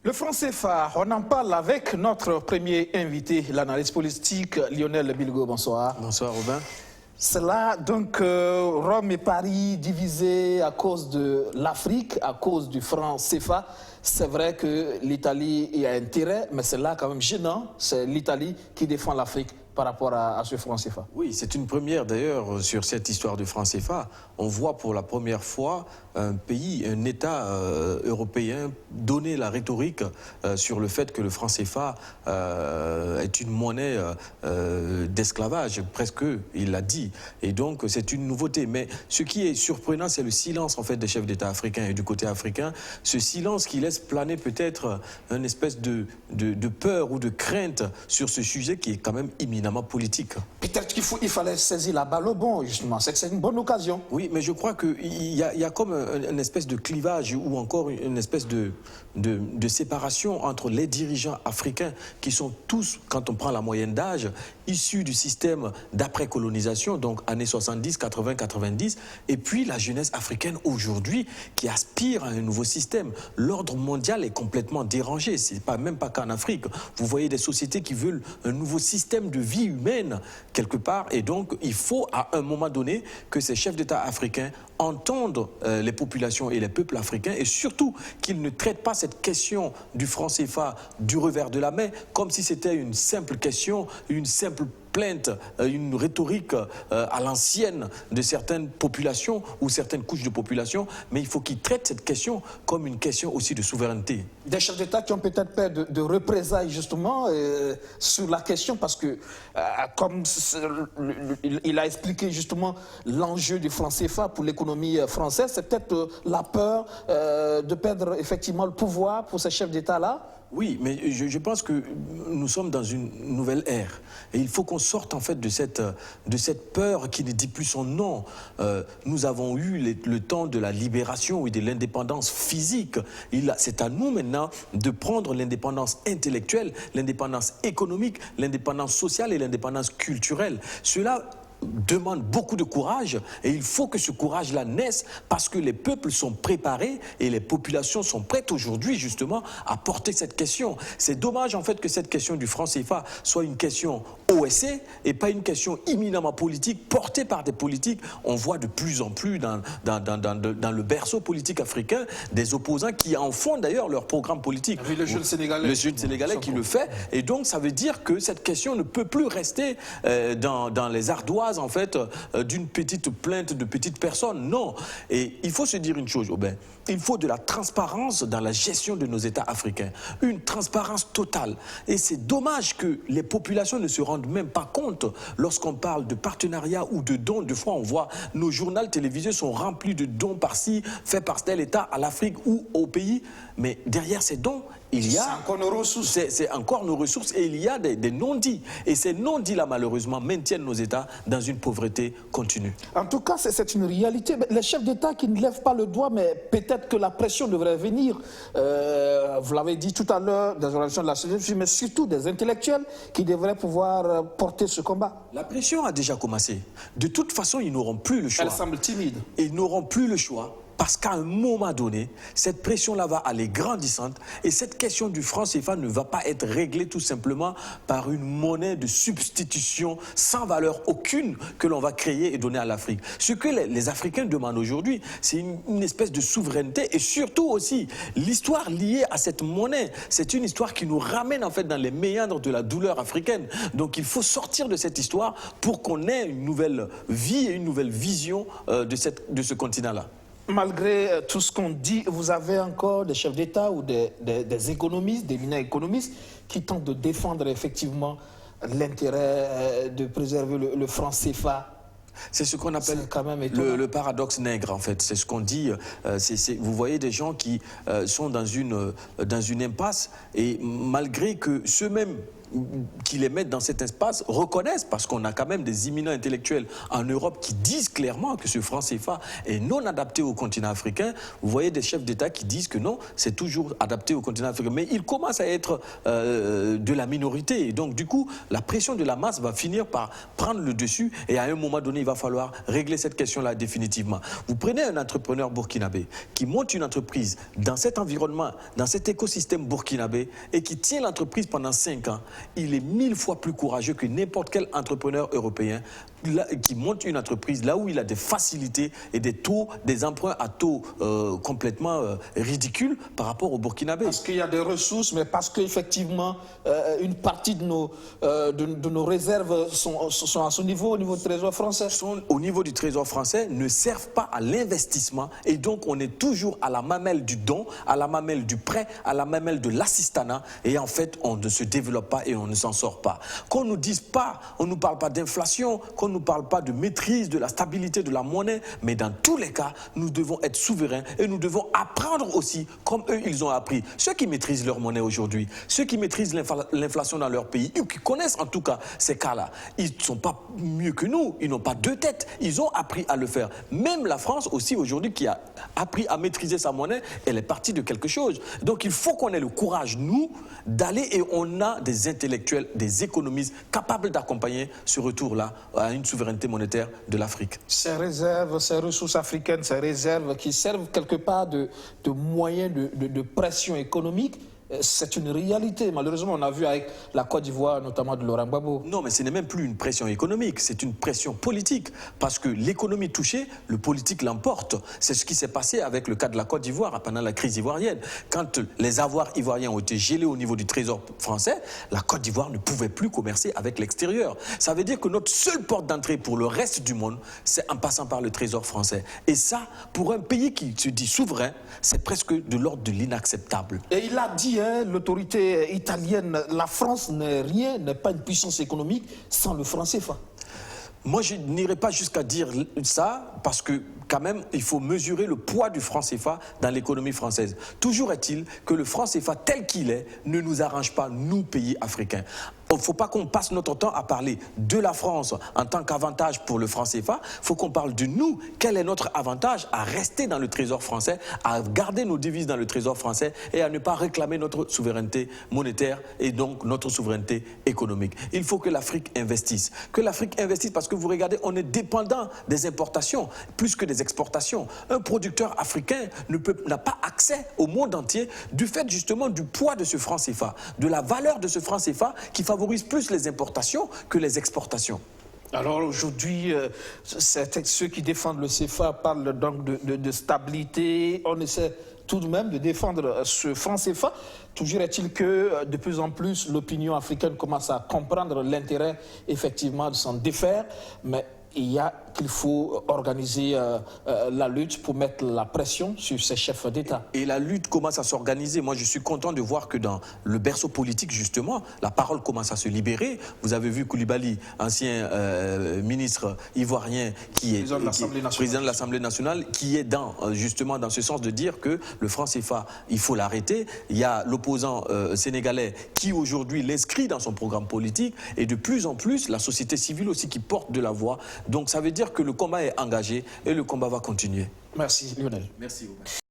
Le franc CFA, on en parle avec notre premier invité, l'analyste politique Lionel Bilgo. Bonsoir. Bonsoir Robin. C'est là donc Rome et Paris divisés à cause de l'Afrique, à cause du franc CFA. C'est vrai que l'Italie y a intérêt, mais c'est là quand même gênant. C'est l'Italie qui défend l'Afrique par rapport à ce franc CFA. Oui, c'est une première d'ailleurs sur cette histoire du franc CFA. On voit pour la première fois un pays, un État européen donner la rhétorique sur le fait que le franc CFA est une monnaie d'esclavage, presque, il l'a dit. Et donc c'est une nouveauté. Mais ce qui est surprenant, c'est le silence en fait des chefs d'État africains et du côté africain. Ce silence qui laisse planer peut-être une espèce de peur ou de crainte sur ce sujet qui est quand même imminemment politique. Peut-être qu'il fallait saisir la balle au bon, justement. C'est une bonne occasion. Oui, mais je crois qu'il y a comme une espèce de clivage ou encore une espèce de séparation entre les dirigeants africains qui sont tous, quand on prend la moyenne d'âge, issus du système d'après-colonisation, donc années 70, 80, 90, et puis la jeunesse africaine aujourd'hui qui aspire à un nouveau système. L'ordre mondial est complètement dérangé, même pas qu'en Afrique. Vous voyez des sociétés qui veulent un nouveau système de vie humaine quelque part, et donc il faut à un moment donné que ces chefs d'État africains entendent les populations et les peuples africains, et surtout qu'ils ne traitent pas cette question du franc CFA du revers de la main comme si c'était une simple question, une simple plainte, une rhétorique à l'ancienne de certaines populations ou certaines couches de population, mais il faut qu'ils traitent cette question comme une question aussi de souveraineté. Des chefs d'État qui ont peut-être peur de représailles justement sur la question parce que comme il a expliqué justement l'enjeu du franc CFA pour l'économie française, c'est peut-être la peur de perdre effectivement le pouvoir pour ces chefs d'État-là. Oui, mais je pense que nous sommes dans une nouvelle ère. Et il faut qu'on sorte en fait de cette peur qui ne dit plus son nom. Nous avons eu le temps de la libération et de l'indépendance physique. C'est à nous maintenant de prendre l'indépendance intellectuelle, l'indépendance économique, l'indépendance sociale et l'indépendance culturelle. Cela demande beaucoup de courage et il faut que ce courage-là naisse parce que les peuples sont préparés et les populations sont prêtes aujourd'hui justement à porter cette question. C'est dommage en fait que cette question du franc CFA soit une question OSC et pas une question éminemment politique portée par des politiques. On voit de plus en plus dans le berceau politique africain des opposants qui en font d'ailleurs leur programme politique. Le jeune Sénégalais. Le jeune Sénégalais qui le fait, et donc ça veut dire que cette question ne peut plus rester dans les ardoises en fait d'une petite plainte de petites personnes. Non. Et il faut se dire une chose, Aubin. Il faut de la transparence dans la gestion de nos États africains. Une transparence totale. Et c'est dommage que les populations ne se rendent même pas compte lorsqu'on parle de partenariat ou de dons. De fois, on voit nos journaux télévisés sont remplis de dons par-ci, faits par tel État à l'Afrique ou au pays. Mais derrière ces dons, il y a... C'est encore nos ressources. C'est encore nos ressources et il y a des non-dits. Et ces non-dits-là, malheureusement, maintiennent nos États dans une pauvreté continue. En tout cas, c'est une réalité. Les chefs d'État qui ne lèvent pas le doigt, mais peut-être que la pression devrait venir, vous l'avez dit tout à l'heure, des organisations de la société, mais surtout des intellectuels qui devraient pouvoir porter ce combat. La pression a déjà commencé. De toute façon, ils n'auront plus le choix. Elle semble timide. Ils n'auront plus le choix. Parce qu'à un moment donné, cette pression-là va aller grandissante et cette question du franc CFA ne va pas être réglée tout simplement par une monnaie de substitution sans valeur aucune que l'on va créer et donner à l'Afrique. Ce que les Africains demandent aujourd'hui, c'est une espèce de souveraineté et surtout aussi l'histoire liée à cette monnaie. C'est une histoire qui nous ramène en fait dans les méandres de la douleur africaine. Donc il faut sortir de cette histoire pour qu'on ait une nouvelle vie et une nouvelle vision de ce continent-là. Malgré tout ce qu'on dit, vous avez encore des chefs d'État ou des économistes, des éminents économistes qui tentent de défendre effectivement l'intérêt de préserver le franc CFA. C'est ce qu'on appelle le paradoxe nègre, en fait. C'est ce qu'on dit. Vous voyez des gens qui sont dans une impasse et malgré que ceux-mêmes qui les mettent dans cet espace reconnaissent, parce qu'on a quand même des éminents intellectuels en Europe qui disent clairement que ce franc CFA est non adapté au continent africain. Vous voyez des chefs d'État qui disent que non, c'est toujours adapté au continent africain. Mais il commence à être de la minorité. Et donc, du coup, la pression de la masse va finir par prendre le dessus. Et à un moment donné, il va falloir régler cette question-là définitivement. Vous prenez un entrepreneur burkinabé qui monte une entreprise dans cet environnement, dans cet écosystème burkinabé et qui tient l'entreprise pendant 5 ans. Il est 1000 fois plus courageux que n'importe quel entrepreneur européen qui monte une entreprise là où il a des facilités et des taux, des emprunts à taux complètement ridicules par rapport au Burkinabé. Parce qu'il y a des ressources, mais parce qu'effectivement, une partie de nos réserves sont à ce niveau, au niveau du Trésor français. Sont au niveau du Trésor français, ne servent pas à l'investissement et donc on est toujours à la mamelle du don, à la mamelle du prêt, à la mamelle de l'assistanat et en fait on ne se développe pas et on ne s'en sort pas. Qu'on nous dise pas, on nous parle pas d'inflation, qu'on ne nous parle pas de maîtrise de la stabilité de la monnaie, mais dans tous les cas, nous devons être souverains et nous devons apprendre aussi, comme eux, ils ont appris. Ceux qui maîtrisent leur monnaie aujourd'hui, ceux qui maîtrisent l'inflation dans leur pays, eux qui connaissent en tout cas ces cas-là, ils ne sont pas mieux que nous, ils n'ont pas deux têtes, ils ont appris à le faire. Même la France aussi aujourd'hui qui a appris à maîtriser sa monnaie, elle est partie de quelque chose. Donc il faut qu'on ait le courage, nous, d'aller et on a des intellectuels, des économistes capables d'accompagner ce retour-là à une souveraineté monétaire de l'Afrique. Ces réserves, ces ressources africaines, ces réserves qui servent quelque part de moyens de pression économique, c'est une réalité. Malheureusement, on a vu avec la Côte d'Ivoire, notamment de Laurent Gbagbo. Non, mais ce n'est même plus une pression économique, c'est une pression politique. Parce que l'économie touchée, le politique l'emporte. C'est ce qui s'est passé avec le cas de la Côte d'Ivoire pendant la crise ivoirienne. Quand les avoirs ivoiriens ont été gelés au niveau du Trésor français, la Côte d'Ivoire ne pouvait plus commercer avec l'extérieur. Ça veut dire que notre seule porte d'entrée pour le reste du monde, c'est en passant par le Trésor français. Et ça, pour un pays qui se dit souverain, c'est presque de l'ordre de l'inacceptable. Et il a dit, l'autorité italienne, la France n'est rien, n'est pas une puissance économique sans le franc CFA. Moi, je n'irai pas jusqu'à dire ça parce que quand même, il faut mesurer le poids du franc CFA dans l'économie française. Toujours est-il que le franc CFA tel qu'il est ne nous arrange pas, nous, pays africains. Il ne faut pas qu'on passe notre temps à parler de la France en tant qu'avantage pour le franc CFA. Il faut qu'on parle de nous. Quel est notre avantage à rester dans le trésor français, à garder nos devises dans le trésor français et à ne pas réclamer notre souveraineté monétaire et donc notre souveraineté économique. Il faut que l'Afrique investisse. Que l'Afrique investisse parce que vous regardez, on est dépendant des importations plus que des exportations. Un producteur africain n'a pas accès au monde entier du fait justement du poids de ce franc CFA, de la valeur de ce franc CFA qui favorise plus les importations que les exportations. Alors aujourd'hui, ceux qui défendent le CFA parlent donc de stabilité. On essaie tout de même de défendre ce franc CFA. Toujours est-il que de plus en plus l'opinion africaine commence à comprendre l'intérêt effectivement de s'en défaire, mais qu'il faut organiser la lutte pour mettre la pression sur ces chefs d'État. Et la lutte commence à s'organiser. Moi, je suis content de voir que dans le berceau politique, justement, la parole commence à se libérer. Vous avez vu Koulibaly, ancien ministre ivoirien, qui est président de l'Assemblée nationale, qui est justement dans ce sens de dire que le franc CFA, il faut l'arrêter. Il y a l'opposant sénégalais qui aujourd'hui l'inscrit dans son programme politique et de plus en plus la société civile aussi qui porte de la voix. Donc ça veut dire que le combat est engagé et le combat va continuer. Merci Lionel. Merci.